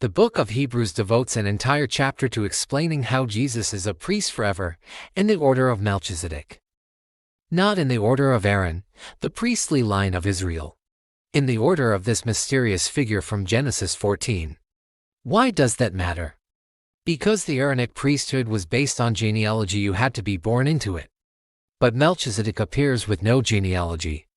The book of Hebrews devotes an entire chapter to explaining how Jesus is a priest forever, in the order of Melchizedek. Not in the order of Aaron, the priestly line of Israel. In the order of this mysterious figure from Genesis 14. Why does that matter? Because the Aaronic priesthood was based on genealogy, you had to be born into it. But Melchizedek appears with no genealogy.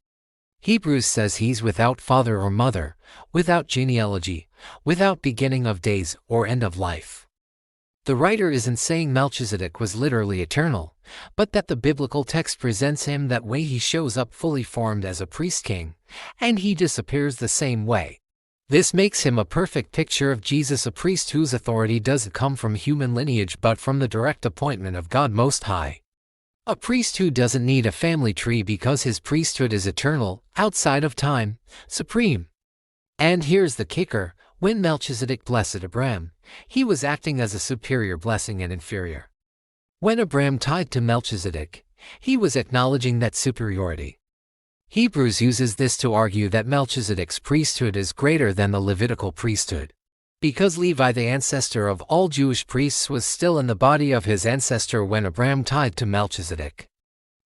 Hebrews says he's without father or mother, without genealogy, without beginning of days or end of life. The writer isn't saying Melchizedek was literally eternal, but that the biblical text presents him that way. He shows up fully formed as a priest-king, and he disappears the same way. This makes him a perfect picture of Jesus, a priest whose authority doesn't come from human lineage but from the direct appointment of God Most High. A priest who doesn't need a family tree because his priesthood is eternal, outside of time, supreme. And here's the kicker: when Melchizedek blessed Abraham, he was acting as a superior blessing and inferior. When Abraham tithed to Melchizedek, he was acknowledging that superiority. Hebrews uses this to argue that Melchizedek's priesthood is greater than the Levitical priesthood. Because Levi, the ancestor of all Jewish priests, was still in the body of his ancestor when Abraham tithed to Melchizedek.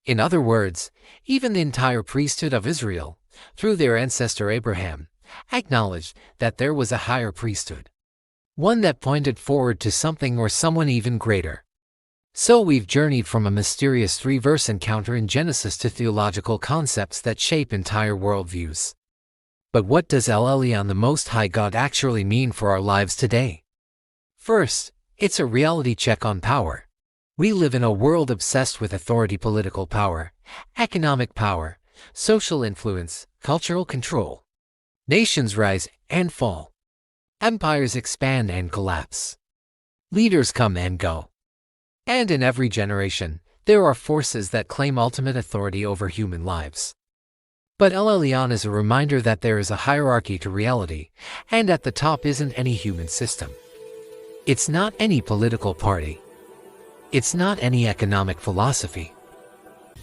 In other words, even the entire priesthood of Israel, through their ancestor Abraham, acknowledged that there was a higher priesthood. One that pointed forward to something or someone even greater. So we've journeyed from a mysterious three-verse encounter in Genesis to theological concepts that shape entire worldviews. But what does Elyon, the Most High God, actually mean for our lives today? First, it's a reality check on power. We live in a world obsessed with authority, political power, economic power, social influence, cultural control. Nations rise and fall. Empires expand and collapse. Leaders come and go. And in every generation, there are forces that claim ultimate authority over human lives. But Elyon is a reminder that there is a hierarchy to reality, and at the top isn't any human system. It's not any political party. It's not any economic philosophy.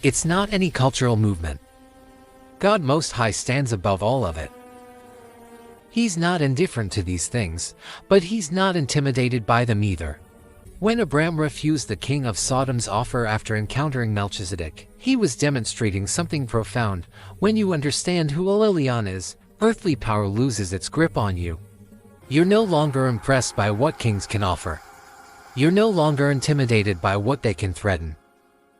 It's not any cultural movement. God Most High stands above all of it. He's not indifferent to these things, but he's not intimidated by them either. When Abraham refused the king of Sodom's offer after encountering Melchizedek, he was demonstrating something profound. When you understand who Elyon is, earthly power loses its grip on you. You're no longer impressed by what kings can offer. You're no longer intimidated by what they can threaten.